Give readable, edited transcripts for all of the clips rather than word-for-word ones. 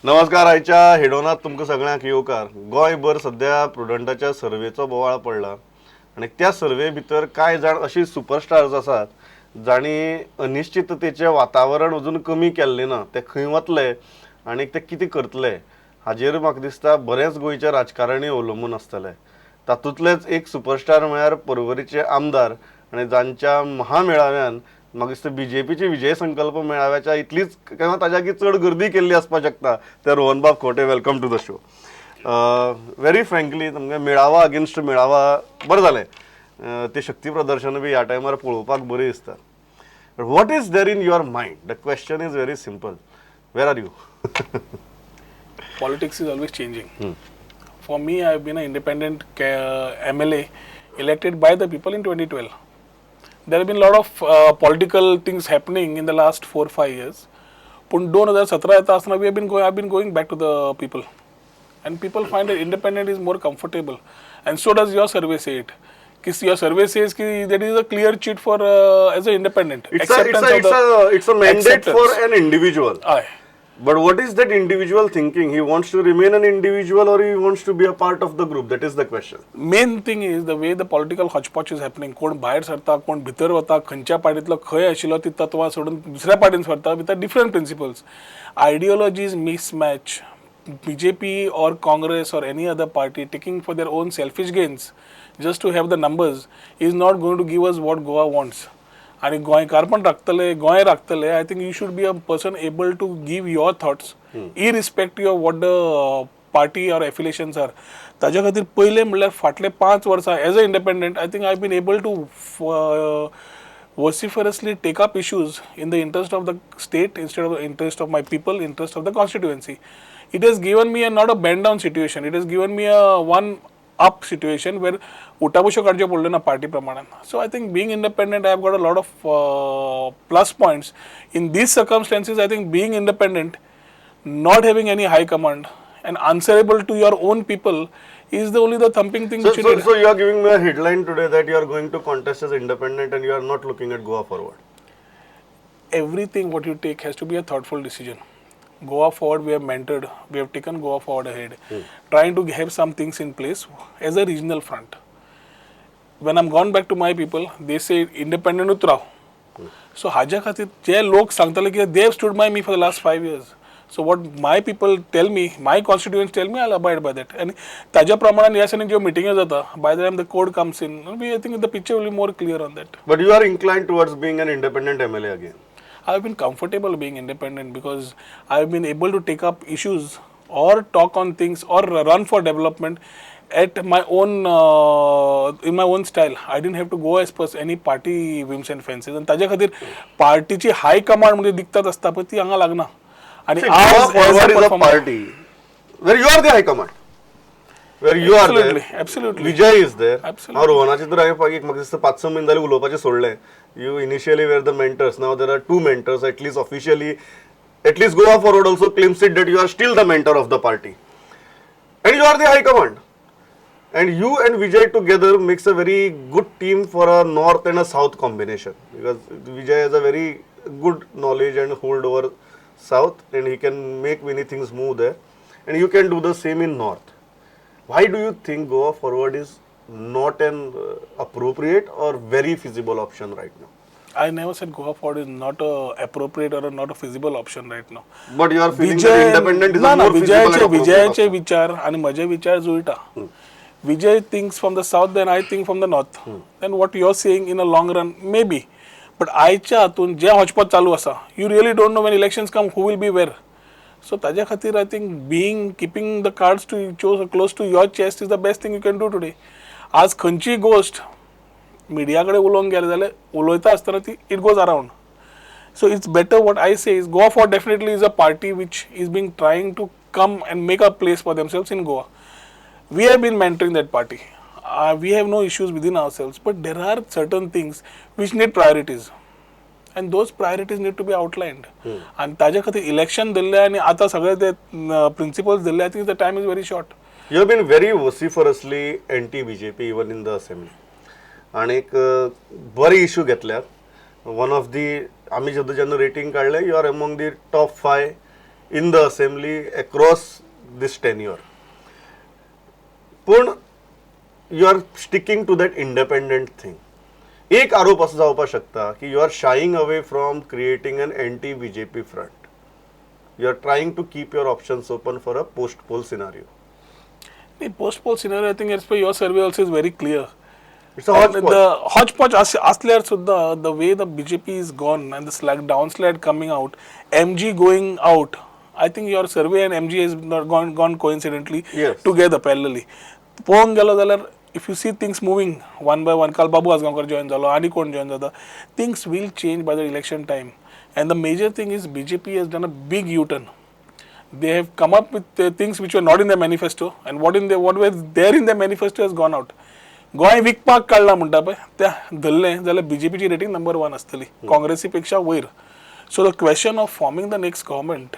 नमस्कार. आयच्या हेडोनात तुमकां सगळ्यांक येवकार. गोंयभर सध्या प्रुडंटाच्या सर्वेचो बोवाळ पडला आणि त्या सर्वे भितर कांय जाण अशी सुपरस्टार्स आसात जाणी अनिश्चिततेचें वातावरण अजून कमी केल्लें ना. ते खंय वतले आनी ते कितें करतले हाजेर म्हाका दिसता बरेच गोंयचे राजकारणी अवलंबून आसतले. तातूंतलेच एक सुपरस्टार म्हळ्यार पर्वरीचे आमदार आनी जांच्या महामेळाव्यान म्हाका दिसता बीजेपीची विजय संकल्प मेळाव्याच्या इतलीच किंवा ताज्या चड गर्दी केल्ली आसपाक शकता. ते रोहनबाब Khaunte, welcome to the show. Very frankly तुमगे मेळावा अगेन्स्ट मेळावा बरें जालें. ते शक्ती प्रदर्शन बी ह्या टायमार पळोवपाक बरी दिसता. What is there in your mind? The question is very simple. Where are you? Politics is always changing. For me, I have been an independent MLA elected by the people in 2012. There have been a lot of political things happening in the last 4-5 years. But 2017 येता असताना I've been going back to the people, and people find that independent is more comfortable, and so does your survey say it. Your survey says that is a clear cheat for as an independent. It's a mandate for an individual. Aye. But what is that individual thinking? He wants to remain an individual or he wants to be a part of the group? That is the question. Main thing is the way the political hodgepodge is happening. कोण भायर सरता, कोण भितर वता, खंयच्या पार्टीतलो खंय आशिल्लो ती तत्वां सोडून दुसऱ्या पार्टीन सरता with different principles. Ideologies mismatch. BJP or Congress or any other party taking for their own selfish gains just to have the numbers is not going to give us what Goa wants. आणि गोंयकार पण राखतले, गोंय राखतले. I think you should be a person able to give your thoughts irrespective of what the party or affiliations are. ताज्या खातीर पयलें म्हणल्यार फाटले 5 वर्सां as a independent I think I been able to vociferously take up issues in the interest of the state instead of the interest of my people, interest of the constituency. It has given me not a bend down situation. It has given me a one up situation where उठाबशो काडच्यो पडल्यो ना party प्रमाणान. So I think being independent, I have got a lot of plus points. In these circumstances, I think being independent, not having any high command and answerable to your own people is the only thumping thing which you need. So you are giving me a headline today that you are going to contest as independent and you are not looking at Goa Forward. Everything what you take has to be a thoughtful decision. Goa Forward, we have mentored, we have taken Goa Forward ahead, trying to have some things in place as a regional front. When I'm gone back to my people, they say independent utrav. So haja khatir je log sangtale ki they have stood by me for the last 5 years. So what my people tell me, my constituents tell me, I'll abide by that. And taja pramanan yasanin jo meeting jata, by the time the code comes in, I think the picture will be more clear on that. But you are inclined towards being an independent MLA again. I've been comfortable being independent because I've been able to take up issues or talk on things or run for development at my own in my own style. I didn't have to go as per any party whims and fancies. And ताज्या खातीर पार्टीची हाय command मध्ये दिखतात असता पण ती हांगा लागना. आणि Goa Forward is a party where you are the high command, where you are there. Absolutely. Vijay is there. Absolutely. रोहनाची तर हांवें पागीक म्हाका दिसता 5-6 म्हयने जाले उलोवपाचें सोडलें. You initially were the mentors. Now there are 2 mentors, at least officially. At least Goa Forward also claims it that you are still the mentor of the party. And you are the high command. And you and Vijay together makes a very good team for a north and a south combination. Because Vijay has a very good knowledge and hold over south and he can make many things move there. And you can do the same in north. Why do you think Goa Forward is not an appropriate or very feasible option right now? I never said Goa Forward is not a appropriate or not a feasible option right now. But you are feeling that independent is a more feasible and appropriate Vijayaचे option. विचार आणि माझे विचार जुळटा. Vijay thinks from the south, then I think from the north. Then what you're saying in a long run, maybe. But आयच्या हातून जे hodgepodge चालू असा, you really don't know when elections come who will be where. So ताज्या खातीर I think keeping the cards close to your chest is the best thing you can do today. आज खंयची गोष्ट मिडियाकडे उलोवंक गेले जाल्यार उलयता आसतना ती it goes around. So it's better what I say is Goa Forward definitely is a party which is being trying to come and make a place for themselves in Goa. We have been mentoring that party. We have no issues within ourselves, but there are certain things which need priorities. And those priorities need to be outlined. And ताज्या खातीर election दिल्ले आणि आता सगळे ते principles दिल्ले, I think the time is very short. You have been very vociferously anti-BJP even in the assembly. आणि एक बरी इश्यू घेतल्यात. One of the आम्ही जेन्ना रेटिंग काढले, you are among the top 5 in the assembly across this tenure. पण you are sticking to that independent thing. एक आरोप असं जावपाक शकता की you are shying away from creating an anti-BJP front. You are trying to keep your options open for a post-poll scenario. The post-poll scenario, I think as per your survey also is very clear. It's a hodgepodge. The hodgepodge asल्यार सुद्धा the way the BJP is gone and the downslide coming out, MG going out, I think your survey and MG has not gone coincidentally Yes. together parallelly. पळोवंक गेलो जाल्यार if you see things moving one by one, काल बाबू Asgaonkar join जालो आनी कोण join जाता, things will change by the election time. And the major thing is BJP has done a big U-turn. They have come up with things which were not in their manifesto, and what was there in their manifesto has gone out. Goa विकपाक काडला म्हणटा पळय त्या धरलें जाल्यार बीजेपीची rating number 1 आसतली काँग्रेसी पेक्षा वयर. So the question of forming the next government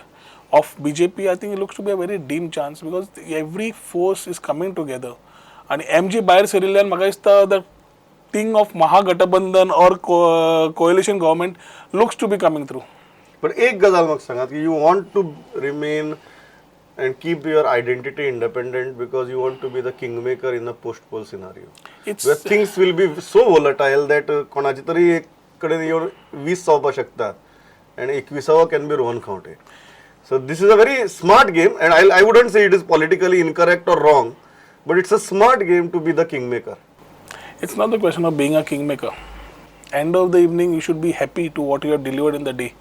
of BJP I think it looks to be a very dim chance because every force is coming together. आनी एमजी भायर सरिल्ल्यान म्हाका दिसता the thing of mahagathbandhan or coalition government looks to be coming through. पण एक गजाल म्हाका सांगात की you want to remain and keep your identity independent because you want to be the kingmaker in a post-poll scenario. Where things will be so volatile that कोणाची तरी एक कडेन येवन 20 जावपाक शकता and 21वा can be Rohan Khaunte. So this is a very smart game and I wouldn't say it is politically incorrect or wrong, but it's a smart game to be the kingmaker. It's not the question of being a kingmaker. End of the evening you should be happy to what you have delivered in the day.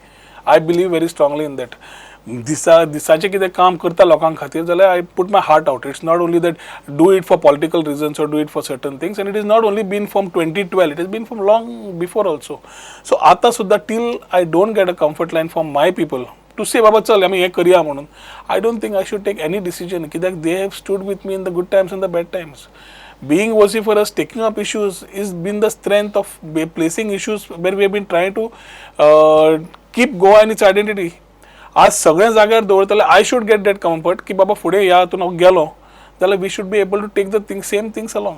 I believe very strongly in that. दिसाचे कितें काम करता लोकांक खातीर जाल्यार I put my heart out. It's not only that do it for political reasons or do it for certain things and it is not only been from 2012, it is been from long before also. So आतां सुद्दां till I don't get a comfort line from my people to say बाबा चल आमी हें करया म्हणून. I don't think I should take any decision कित्याक they have stood with me in the good Times end the bad Times. Being vociferous, taking up issues is been the strength of placing issues where we have been trying to keep Goa and its identity. आज सगळ्या जाग्यार दवरतले I should get that comfort की बाबा फुडें ह्या हातून हांव गेलो जाल्यार we should be able to take the thing same things along.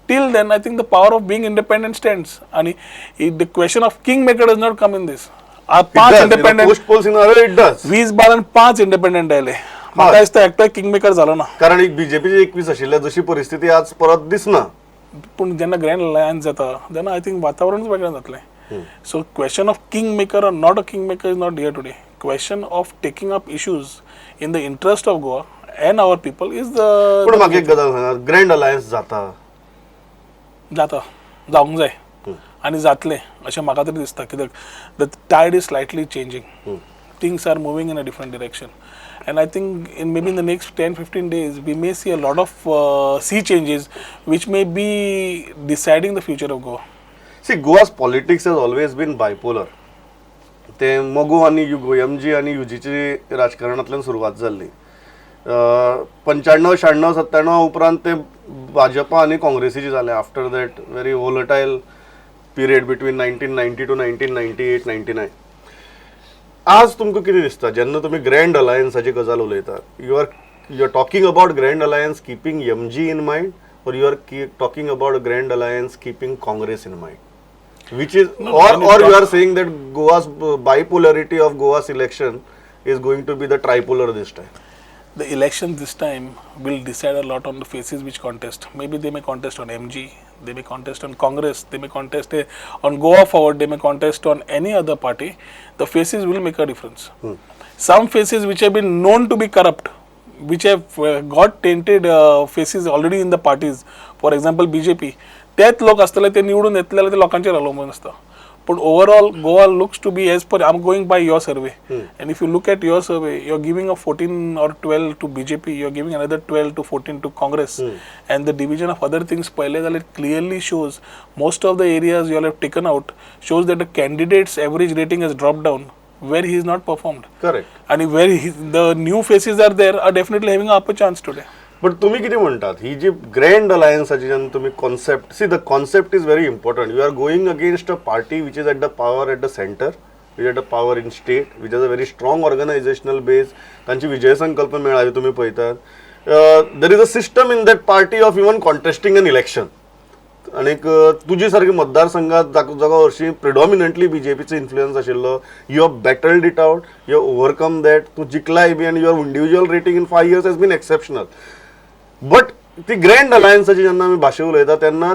Till then I think the power of being independent stands आनी the question of king maker does not come in this. 5 independent 20-12-5 independent आयले. म्हाका दिसता एकटाय king maker जालो ना कारण एक बीजेपीची 21 आशिल्ल्या जशी परिस्थिती आज परत दिसना. पूण जेन्ना ग्रँड अलायन्स जाता तेन्ना आय थिंक वातावरणच वेगळें जातलें. So question of kingmaker or not a kingmaker is not here today. Question of taking up issues in the interest of Goa and our people is the. पण म्हाका एक गजाल सांगा ग्रँड अलायन्स जाता जावंक जाय आनी जातलें अशें म्हाका तरी दिसता कित्याक the tide is slightly changing. Things are moving in a different direction and I think in maybe in the next 10-15 days we may see a lot of sea changes which may be deciding the future of Goa. See, Goa's politics has always been bipolar. ते मगो आणि युगो MG आणि युजीची राजकारणातल्यान सुरवात जाल्ली. 95-96-97 उपरांत ते भाजपा आणि काँग्रेसीची जाले. After that very volatile period between 1990 to 1998-99. आज तुमकां कितें दिसता जेन्ना तुमी ग्रँड अलायन्साची गजाल उलयतात, you are talking about grand alliance keeping MG in mind or you are talking about a grand alliance keeping Congress in mind? Which is, or you are saying that Goa's bipolarity of Goa's election is going to be the tripolar this time? The election this time will decide a lot on the faces which contest. Maybe they may contest on MG, they may contest on Congress, they may contest on Goa Forward, they may contest on any other party. The faces will make a difference. Some faces which have been known to be corrupt, which have got tainted faces already in the parties, for example BJP, त्यात लोक असतले ते निवडून येतले ते लोकांचेर अवलंबून असता. But overall, Goa looks to be, as per, I'm going by your survey, and if you look at your survey, you're giving a 14 or 12 to BJP, you're giving another 12 to 14 to Congress, and the division of other things, it clearly shows most of the areas you all have taken out, shows that the candidate's average rating has dropped down, where he is not performed. Correct. And where the new faces are there, are definitely having an upper chance today. But तुम्ही किती म्हणतात ही जी grand अलायन्साची जेन्ना तुम्ही concept, see the concept is very important. You are going against a party which is at the power at the centre, which at the power in state, which is a very strong organisational base. तांची विजय संकल्प मेळावे तुम्ही पळयतात. There is a system in that party of even contesting an election. आणि तुझी सारखी मतदारसंघात जागा वर्षी प्रिडॉमिनंटली बीजेपीचे इन्फ्लुएन्स आशिल्लो. You have battled it out, you have overcome that, तू जिखलाय बी, आणि your individual rating in 5 years has been exceptional. But ती ग्रँड अलायन्साची जेन्ना आमी भाशा उलयता तेन्ना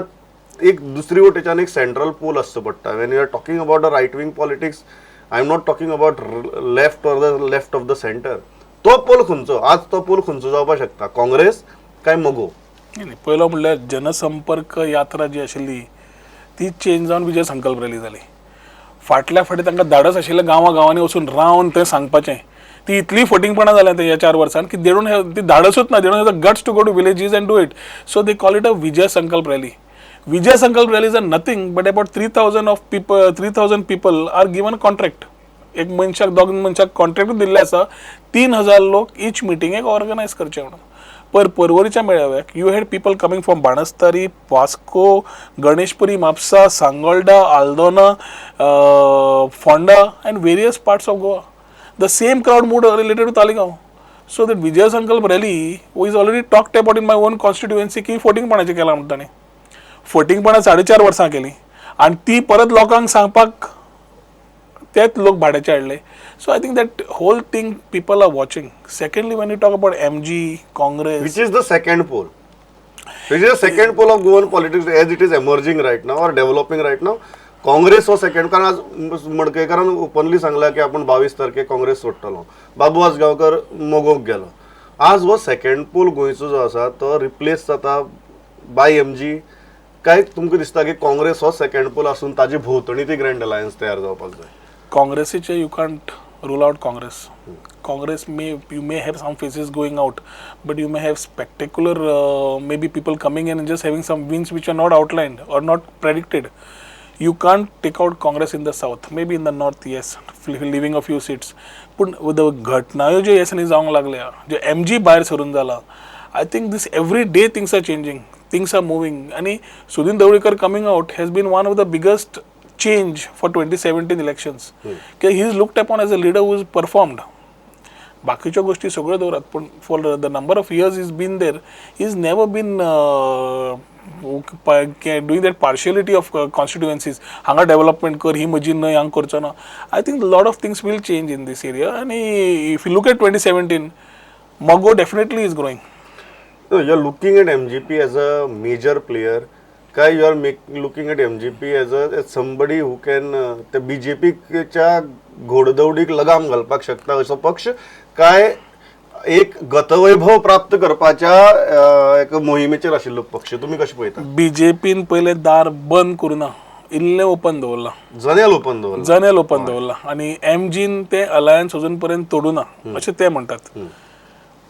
एक दुसरी वटेच्यान एक सेंट्रल पोल आसचो पडटा. When you are talking about the right wing politics, I am not talking about left or the left of the centre. तो पोल खंयचो आज, तो पोल खंयचो जावपाक शकता, काँग्रेस काय मगो? नाही, पहिलं म्हणल्यार जनसंपर्क यात्रा जी आशिल्ली ती चेंज जावन विजय संकल्प रॅली जाली. फाटल्या फाटी तांकां धाडस आशिल्लें गांवांनी वचून रावन तें सांगपाचें. ती इतली फटींगपणां जाल्या ह्या 4 वर्सांत की दे डोंट हॅव ती धाडसूच ना, they don't have the guts to go to villages and do it. So they call it a Vijay Sankalp rally. Vijay Sankalp rallies are nothing but about 3,000 people are given contract. एक मनशाक 2 मनशाक कॉन्ट्रॅक्ट दिल्ले आसा, 3,000 लोक ईच मिटिंगेक ऑर्गनायज करचे म्हणून. परवरीच्या मेळाव्याक you had people coming from Banastari, Vasco, Ganeshpuri, Mapusa, Sangolda, Aldona, Ponda and various parts of Goa. The same crowd moved related to Talegaon. So that Vijay Sankalp rally is already talked about in my own constituency की फोटिंगपणाची केला म्हणटाने. फोटिंगपणां 4.5 वर्सां केली आणि ती परत लोकांक सांगपाक तेच लोक भाड्याचे हाडले. So I think that whole thing people are watching. Secondly when you talk about MG, Congress, Which is the second pole? Which is the second pole of Goan politics as it is emerging right now or developing right now? Congress हो second. कारण आज मडकयकरान openly सांगला की आपण 22 तारखेक काँग्रेस सोडटलो. बाबू Asgaonkar Mogok गेलो. आज हो सेकंड पोल गोंयचो जो आसा तो रिप्लेस जाता बाय MG, काय तुमकां दिसता की काँग्रेस हो सेकंड पोल आसून ताजी भोंवतणी ती ग्रँड अलायन्स तयार जावपाक जाय? काँग्रेसीचे you can't rule out Congress. Congress you may have some faces going out, but you may have spectacular maybe people coming in and just having some wins which are not outlined or not predicted. You can't take out Congress in the south, maybe in the north, yes, leaving a few seats. But with the घटनायो जे यासनी जावंक लागल्या, जे MG भायर सरून जाला, I think this every day things are changing, things are moving. आणि Sudin दवळीकर coming out has been one of the biggest change for 2017 elections. He is looked upon as a leader who has performed. बाकीच्या गोष्टी सगळ्यो दवरात, पण for the number of years is been there, is never been doing that partiality of constituencies. हांगा development कर, ही म्हजी न्हय, हांगा करचो ना. I think lot of things will change in this area. आणि if you look at 2017, Mago definitely is growing. You are looking at MGP as a major player, काय you are looking at MGP as somebody who can ते BJPच्या घोडदौडीक लगाम घालपाक शकता असो पक्ष, काय एक गतवैभव प्राप्त करपाच्या एक मोहिमेचेर आशिल्लो पक्ष? तुम्ही कशें पळयता? BJPन पहिले दार बंद करुना, इल्लें ओपन दवरला, जनेल ओपन दवरला. आणि MGन ते अलायन्स अजून पर्यंत तोडूना अशें ते म्हणटात.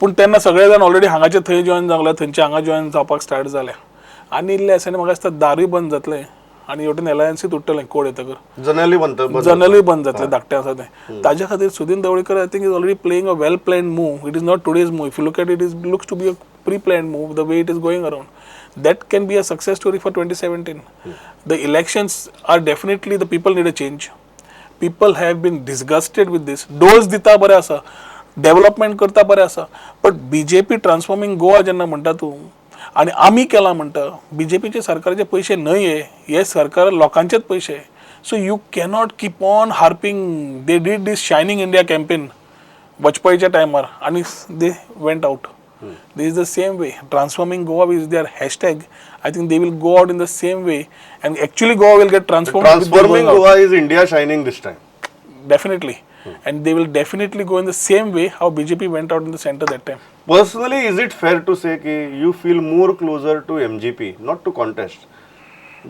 पूण तेन्ना सगळे जाण ऑलरेडी हांगाचे थंय जॉइन जावले, थंयचे हांगा जॉइन जावपाक स्टार्ट जाल्या. आनी इल्ले आसानी म्हाका दिसता दारूय बंद जातले आणि हेवटेन अलायन्सूय तुटतले कोड येतकर, जनरलूय बंद जातले धाकटें आसा तें. ताजे खातीर Sudin Dhavalikar I think is already playing a well planned move. It is not today's move. If you look at it is looks to be a pre planned move the way it is going around. That can be a success story for 2017. The elections are definitely, the people need a change. People have been disgusted with this. Dose dita बरें आसा, development करता बरें आसा, but BJP transforming Goa जेन्ना म्हणटा तूं आणि आमी केला म्हणटा, BJPचे सरकाराचे पयशे न्हय, हे सरकार लोकांचेच पयशे. So you cannot keep on harping. They did this shining India campaign वाजपेयीच्या टायमार आणि they went out. This is the same way. Transforming Goa is their hashtag. I think they will go out in the same way, and actually Goa will get transformed. Transforming Goa is India shining this time. Definitely. And they will definitely go in the same way how BJP went out in the center that time. Personally, is it fair to say that you feel more closer to MGP, not to contest,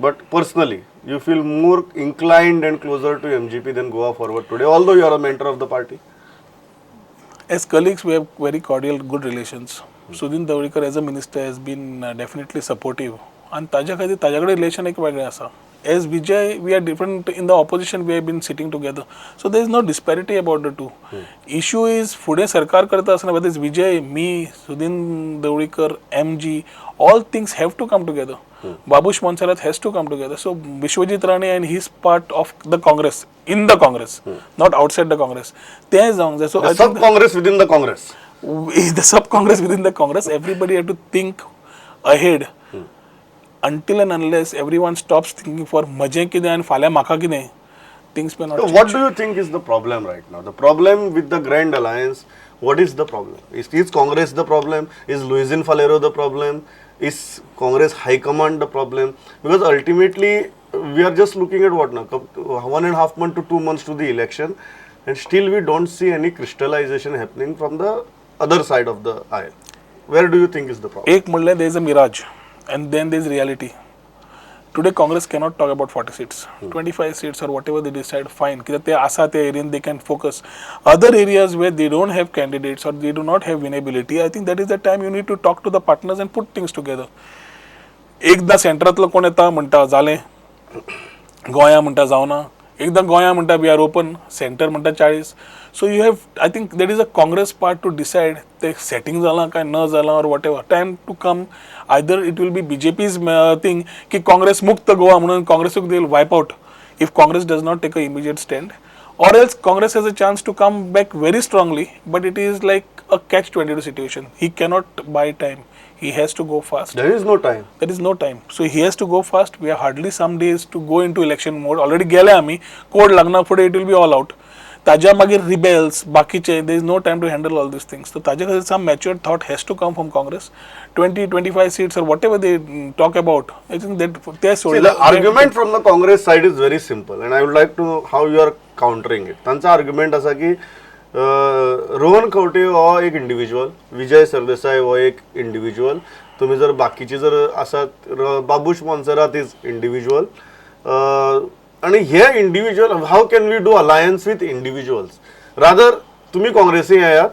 but personally, you feel more inclined and closer to MGP than Goa Forward today, although you are a mentor of the party? As colleagues, we have very cordial, good relations. Sudhin Davlikar as a minister has been definitely supportive. And ताज्या खातीर ताज्या कडेन relation एक वेगळें आसा. As Vijay, we are different. In the opposition, we have been sitting together. So there is no disparity about the two. Issue is, फुडें सरकार करता आसतना whether it's Vijay, me, Sudhin Davlikar, MG, all things have to come together. Babush Monsarat has to come together. So Vishwajit Rane and his part of the Congress, in the Congress, not outside the Congress. There is so the sub-Congress within the Congress. The sub-Congress within the Congress, everybody have to think ahead. until and unless everyone stops thinking for मजे कितें आनी फाल्यां म्हाका कितें, things may not So change. what do you think is the problem right now? The problem with the Grand Alliance, what is the problem? Is Congress the problem? Is Luisin Falero the problem? Is Congress High Command the problem? Because ultimately, we are just looking at what now? 1.5 months to 2 months to the election, and still we don't see any crystallization happening from the other side of the aisle. Where do you think is the problem? एक म्हणलें there is a mirage and then there is reality. Today Congress cannot talk about 40 seats, 25 seats or whatever they decide, fine. कित्याक ते आसा ते Ariane they can focus. Other areas where they don't have candidates or they do not have winnability, I think that is the time you need to talk to the partners and put things together. एकदा सेंटरांतलो कोण येता म्हणटा जालें, गोंया म्हणटा जावना, एकदा गोंया म्हणटा वी आर ओपन, सेंटर म्हणटा 40. So you have, I think that is a Congress part to decide ते सेटिंग जालां काय न जालां और वॉट एवर. Time to come either it will be BJP's thing की काँग्रेस मुक्त गोवा म्हणून काँग्रेसूक they will wipe out if Congress does not take a immediate stand, or else Congress has a chance to come back very strongly, but it is like a catch-22 situation. He cannot buy time. He has to go fast. There is no time. There is no time. So he has to go fast. We have hardly some days to go into election mode. Already गेले आम्ही, code लागना फुडें it will be all out. ताज्या मागीर rebels, बाकीचे, there is no time to handle all these things. So ताज्या खातीर some mature thought has to come from Congress. 20-25 seats or whatever they talk about. I think that they See, the argument from the Congress side is very simple, and I would like to know how you are countering it. तांचा argument असा की रोहन खंवटे हो एक individual, Vijay Sardesai हो एक individual, तुम्ही जर बाकीचे जर आसात, बाबूश मोन्सेरात इज इंडिविज्युअल, आणि हे individual, how can we do alliance with individuals? Rather तुम्ही काँग्रेसी येयात,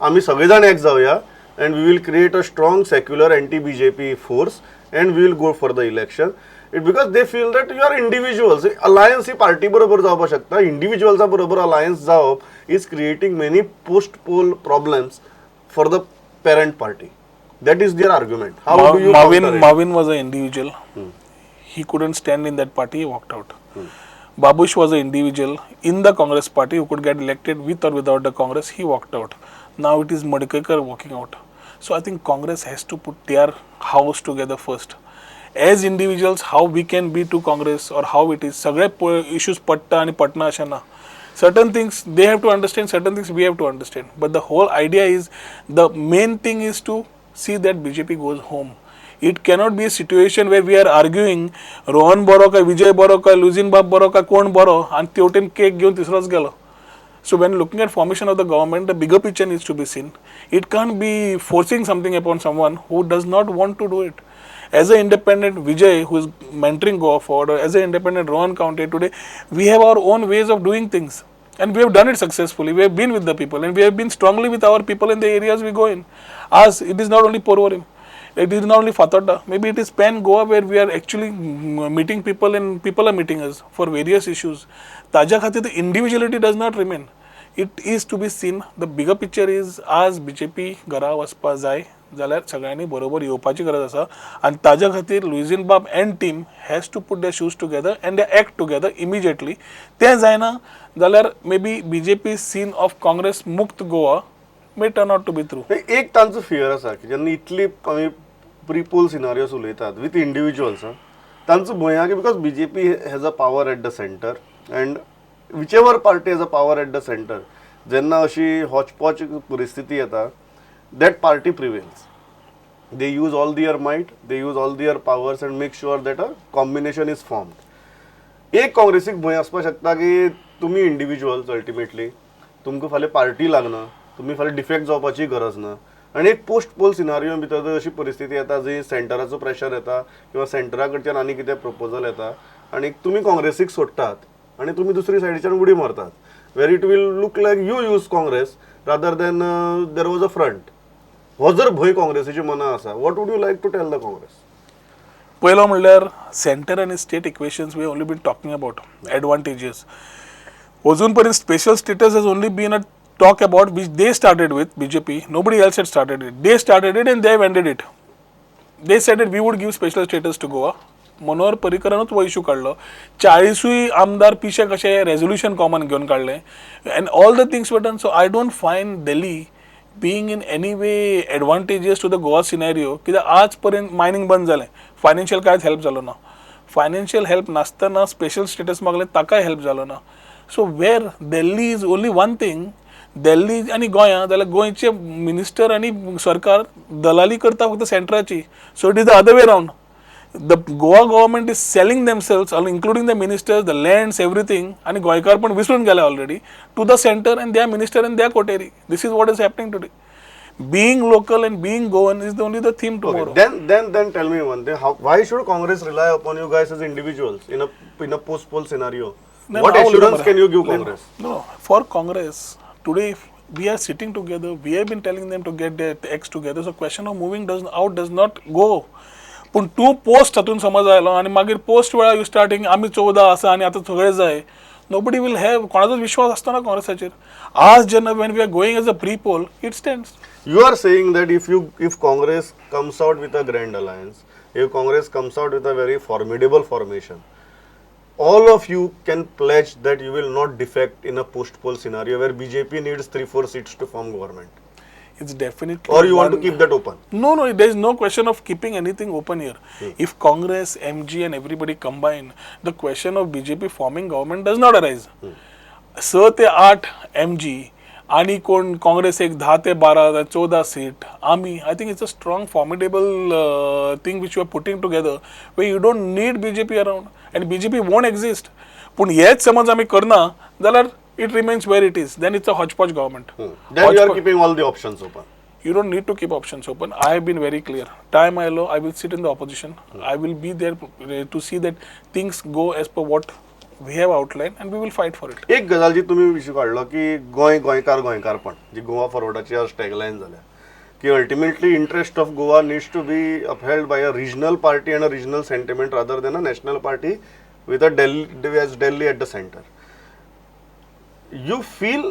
आम्ही सगळेजाण एक जाऊया, and we will create a strong secular anti-BJP force and we will go for the election. It because they feel that you are individuals. Alliance he party बरोबर जावपाक शकता, individuals बरोबर alliance जावप is creating many post-poll problems for the parent party. That is their argument. How do you counter it? Marvin was an individual. He couldn't stand in that party. He walked out. Babush was an individual in the Congress party who could get elected with or without the Congress. He walked out. Now it is Madkekar walking out. So I think Congress has to put their house together first. As individuals, how we can be to Congress or how it is. सगळे issues पट्टा आणि पटना अशा ना. Certain things they have to understand, certain things we have to understand. But the whole idea is, the main thing is to see that BJP goes home. It cannot be a situation where we are arguing Rohan बरो काय विजय बरो काय Luzhin बाब बरो काय कोण बरो आणि तेवटेन केक घेऊन तिसरोच गेलो. So when looking at formation of the government, the bigger picture needs to be seen. It can't be forcing something upon someone who does not want to do it. As an independent Vijay who is mentoring Goa Forward, or as an independent Rohan County today, we have our own ways of doing things. And we have done it successfully. We have been with the people and we have been strongly with our people in the areas we go in. As it is not only Porvorim, it is not only Fatota, maybe it is Pan Goa where we are actually meeting people and people are meeting us for various issues. ताज्या खातीर the individuality does not remain. It is to be seen. The bigger picture is आज BJP घरा वचपा जाय जाल्यार सगळ्यांनी बरोबर येवपाची गरज आसा आनी ताज्या खातीर लुइजिन बाब and team has to put their shoes together and they act together immediately. तें जायना जाल्यार may be BJP scene of Congress मुक्त Goa may turn out to be through. एक तांचो फियर आसा की जेन्ना इतली आमी प्री पोल सिनारियोस उलयतात विथ इंडिविज्युअल्स, तांचो भंय आहा की because BJP has a power at the centre and whichever party has a power at the center, जेन्ना अशी hodgepodge परिस्थिती येता, that party prevails. They use all their might, they use all their powers and make sure that a combination is formed. एक काँग्रेसीक भंय आसपाक शकता की तुमी इंडिविज्युअल्स अल्टिमेटली तुमकां फाल्यां पार्टी लागना, तुमी फाल्यां डिफेक्ट जावपाची गरज ना, आनी एक पोस्ट पोल सिनारियो भितर अशी परिस्थिती येता जंय सेंटराचो प्रेशर येता किंवा सेंटरा कडच्यान आनी कितें प्रपोजल येता आनी तुमी काँग्रेसीक सोडटात आणि तुम्ही दुसरी साइडीच्यान उडी मारतात, where it will look like you use Congress rather than there was a front. हो जर भंय काँग्रेसीची मनां आसा, what would you like to tell the Congress? पयलो म्हणल्यार सेंटर आनी state equations we only been talking about advantages. अजून पर्यंत special status has only been a talk about which they started with BJP. Nobody else had started it. They started it and they have ended it. They said that we would give special status to Goa. Manohar पर्रीकरानूच हो issue काढलो. 40 आमदार पिशे कशे resolution common घेऊन काढले and all the things were done. So I don't find Delhi being in any way advantageous to the Goa scenario कित्याक आज पर्यंत मायनिंग बंद जालें, फायनान्शियल कांयच हेल्प जालो ना, फायनान्शियल हेल्प नासतना स्पेशल स्टेटस मागले ताकाय हेल्प जालो ना. So where Delhi is only one thing, Delhi आनी गोंया जाल्यार गोंयचे मिनिस्टर आनी सरकार दलाली करता फक्त सेंटराची. So it is the other way round. The Goa government is selling themselves, including the ministers, the lands, everything, and Goikar पण विसरून गेले already, to the center and their minister and their coterie. This is what is happening today. Being local and being Goan is only the theme tomorrow. Then tell me one thing. Why should Congress rely upon you guys as individuals in a post-poll scenario? Then What how assurance will- can you give Congress? No, for Congress today we are sitting together. We have been telling them to get their acts together. So question of moving does not go. पूण तूं post हातून समज आयलो आनी मागीर post वेळार you starting आमी 14 आसा आनी आतां सगळे जाय, नोबडी वील हॅव, कोणाचोच विश्वास आसतना काँग्रेसाचेर. आज जेन्ना when we are going as a pre poll it stands. You are saying that if Congress comes out with a grand alliance, if Congress comes out with a very formidable formation, all of you can pledge that you will not defect in a post-poll scenario where BJP needs 3-4 seats to form government. It's definitely. Or you want to keep that open? No, there is no question of keeping anything open here. If Congress, MG and everybody combine, the question of BJP forming government does not arise. 6 ते 8 MG आणि कोण काँग्रेस एक 10 ते 12 14 seat आम्ही, I think it's a strong formidable thing which you are putting together where you don't need BJP around and BJP won't exist. पण हेच समज आम्ही करना जाल्यार it remains where it is. Then it's a hodgepodge government. Then you are keeping all the options open. You don't need to keep options open. I have been very clear. Time I allow, I will sit in the opposition. I will be there to see that things go as per what we have outlined and we will fight for it. एक गजाल जी तुम्ही विषय काढलो की गोंयकारपण जी गोवा फॉरवर्डाची आज tagline झाल्या की ultimately interest of Goa needs to be upheld by a regional party and a regional sentiment rather than a national party with a Delhi at the center. You feel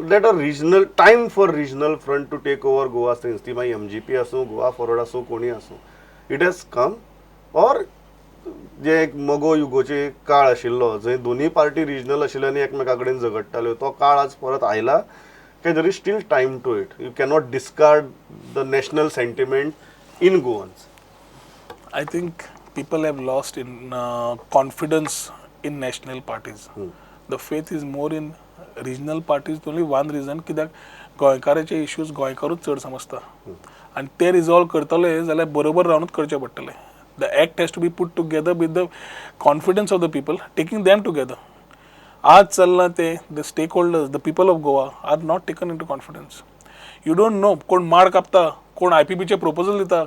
that a regional time for regional front to take over Goa since ती मागीर MGP असो Goa forward असो कोणी असो it has come, और जे एक मगो युगोचे काळ आशिल्लो जंय दोन्ही पार्टी रिजनल आशिल्ले आनी एकमेका कडेन झगडटाल्यो तो काळ आज परत आयला काय there is still time to it? You cannot discard the national sentiment in Goans. I think people have lost in confidence in national parties. The faith is more in regional parties. Only one reason कित्याक गोंयकाराचे issues गोंयकारूच चड समजता आनी ते resolve करतले जाल्यार बरोबर रावनूच करचे पडटले. The act has to be put together with the confidence of the people, taking them together. आज चलना ते the stakeholders, the people of Goa are not taken into confidence. You don't know कोण माड कापता, कोण IPBचे proposal दिता.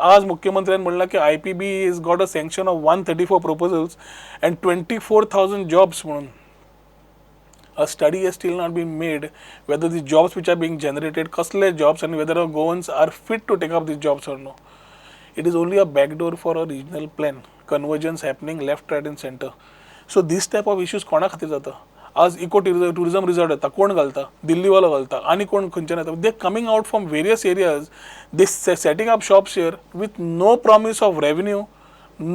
आज मुख्यमंत्र्यान म्हणला की IPB is got a sanction of 134 proposals and 24,000 jobs म्हणून. A study has still not been made whether the jobs which are being generated, कसले jobs, and whether our Goans are fit to take up these jobs or no. It is only a backdoor for a regional plan. Convergence happening left, right, and center. So this type of issues कोणा खातीर जाता? आज eco tourism resort येता, कोण घालता? दिल्लीवालो घालता आनी कोण खंयच्यान येता? They coming out from various areas, they setting up shops here with no promise of revenue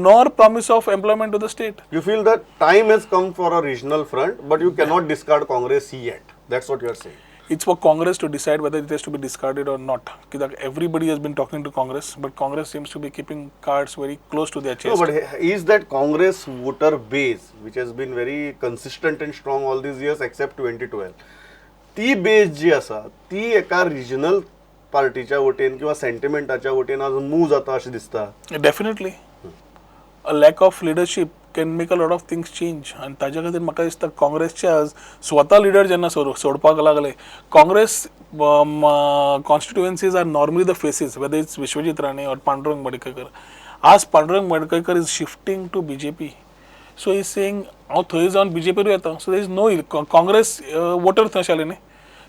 nor promise of employment to the state. You feel that time has come for a regional front, but you cannot discard Congress yet. That's what you are saying. It's for Congress to decide whether it has to be discarded or not. Everybody has been talking to Congress, but Congress seems to be keeping cards very close to their chest. No, but is that Congress voter base, which has been very consistent and strong all these years except 2012, ती base जी आसा ती एका regional पार्टीच्या वटेन किंवा सेंटिमेंटाच्या वटेन आज move जाता अशें दिसता? Definitely. A lack of leadership can make a lot of things change. आणि ताज्या खातीर म्हाका दिसता काँग्रेसचे आज स्वता लिडर जेन्ना सोडपाक लागले, Congress constituencies are normally the faces, whether it's Vishwajit Rane और पांडुरंग मडकयकर. आज Pandurang Madkaikar is shifting to BJP. So is saying हांव थंय जावन BJPरूय येता. So there is no Congress voter थंय आशिल्ले न्ही.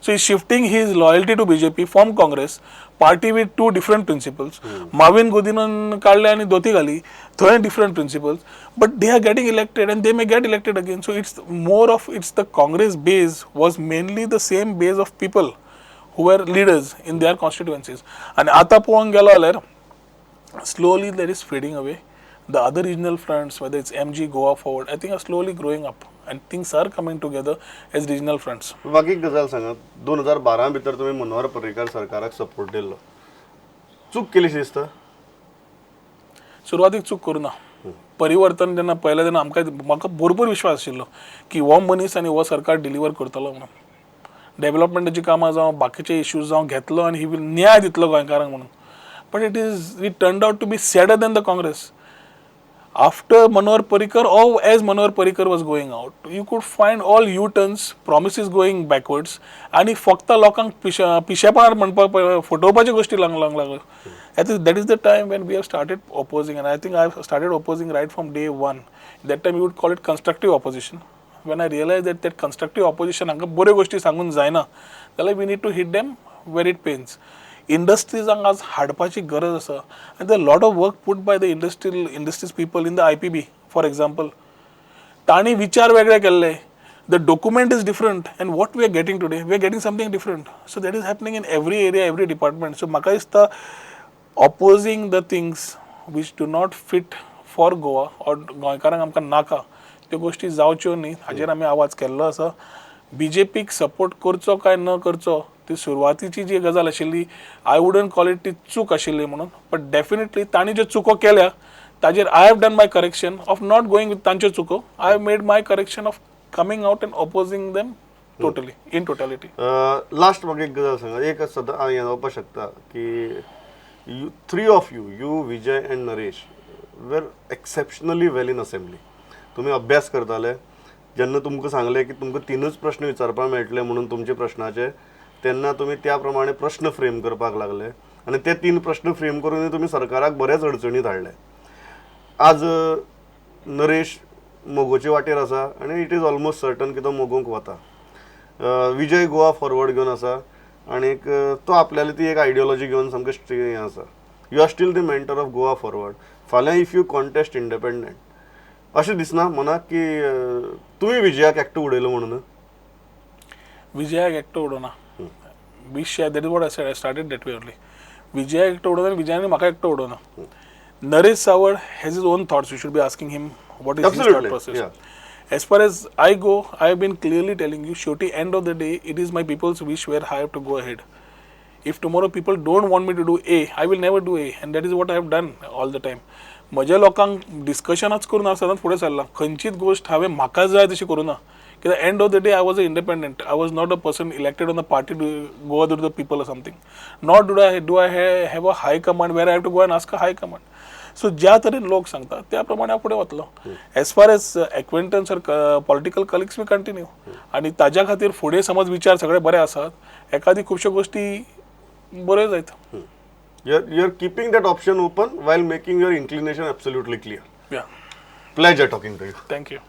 So he's shifting his loyalty to BJP from Congress, party with two different principles. Marvin Godinan काढले आणि धोती घाली, थंय different principles, but they are getting elected and they may get elected again. So it's more of, it's the Congress base was mainly the same base of people who were leaders in their constituencies. आणि आता पळोवंक गेलो जाल्यार slowly there is fading away. The other regional fronts, whether it's MG, Goa Forward, I think are slowly growing up. And things are coming together as regional fronts. बाकी एक गजाल सांगा, 2012 भितर तुम्ही मनोहर पर्रीकार सरकाराक सपोर्ट दिल्लो, चूक केली शी दिसता? सुरवातीक चूक करूं ना. परिवर्तन जेन्ना पळयलें तेन्ना म्हाका भरपूर विश्वास आशिल्लो की हो मनीस आनी हो सरकार डिलिव्हर करतलो म्हणून. डेव्हलपमेंटाची कामां जावं बाकीचे इश्यूज जावं घेतलो आनी ही वील न्याय दितलो गोंयकारांक म्हणून. But it turned out to be sadder than the Congress. After Manohar Parrikar, or as Manohar Parrikar was going out, you could find all U-turns, promises going backwards, आणि फक्त लोकांक पिशेपणार म्हणपाक फटोवपाची गोष्टी लागल्यो. That is the time when we have started opposing, and I think I have started opposing right from day one. That time you would call it constructive opposition. When I realized that constructive opposition हांकां बऱ्यो गोष्टी सांगून जायना, जाल्यार we need to hit them where it pains. इंडस्ट्रीजांक आज हाडपाची गरज आसा, आनी the lot of work put by the industries people in the IPB for example. तांणी विचार वेगळे केल्ले, the document is different, and what we are getting today, we are getting something different. So that is happening in every area, every department. सो म्हाका दिसता opposing the things which do not fit for Goa or गोंयकारांक आमकां नाका, त्यो गोष्टी जावच्यो न्ही हाजेर आमी आवाज केल्लो आसा. BJPक सपोर्ट करचो काय न करचो ती सुरवातीची जी गजाल आशिल्ली, आय वुडंट कॉल इट ती चूक आशिल्ली म्हणून, बट डेफिनेटली तांणी ज्यो चुको केल्या ताजेर I have done my correction of not going with तांच्यो चुको. I have made my correction of coming out and opposing them totally in totality. Last म्हाका एक गजाल सांगा, एक सदां हांव हें जावपाक शकता की three of you Vijay and Naresh were exceptionally well in assembly. तुम्ही अभ्यास करताले, जेन्ना तुमकां सांगलें की तुमकां तीनच प्रश्न विचारपाक मेळटले म्हणून तुमचे प्रश्नाचे, तेन्ना तुम्ही त्या प्रमाणे प्रश्न फ्रेम करपाक लागले आनी ते 3 प्रश्न फ्रेम करून तुम्ही सरकाराक बरेच अडचणीत हाडले. आज नरेश मोगोचे वाटेर आसा आनी इट इज ऑलमोस्ट सर्टन की तो मोगोंक वता. विजय गोवा फॉरवर्ड घेवन आसा आनी तो आपल्याली ती एक आयडियोलॉजी घेवन सामकें हें आसा. You are still the mentor of Goa forward. फाल्यां इफ यू कॉन्टेस्ट इंडिपेंडंट अशें दिसना मनाक की तुमी विजयाक एकटो उडयलो म्हणून? विजयाक एकटो उडोवना. We share, that is what I said, I started that way only. विजयाक एकटो उडोवना, विजयानी म्हाका एकटो उडोवना. Naresh Sawad has his own thoughts. You should be asking him what is his thought process. As far as I go, I have been clearly telling you, shorty end of the day, it is my people's wish where I have to go ahead. If tomorrow people don't want me to do A, I will never do A, and that is what I have done all the time. म्हज्या लोकांक डिस्कशनच करून हांव सदांच फुडें सरलां. खंयचीच गोश्ट हांवें म्हाका जाय तशी करूं ना. कित्याक end of the day I was an independent. I was not a person elected on the party to go to the people or something. Nor do I have a high command where I have to go and ask a high command. So ज्या तरेन लोक सांगता त्या प्रमाणे हांव फुडें वतलो. As far as acquaintance or political colleagues we continue. आनी ताज्या खातीर फुडें समज विचार सगळे बरे आसात, एखादी खुबश्यो गोश्टी बऱ्यो जायत. You are keeping that option open while making your inclination absolutely clear. Yeah. Pleasure talking to you. Thank you.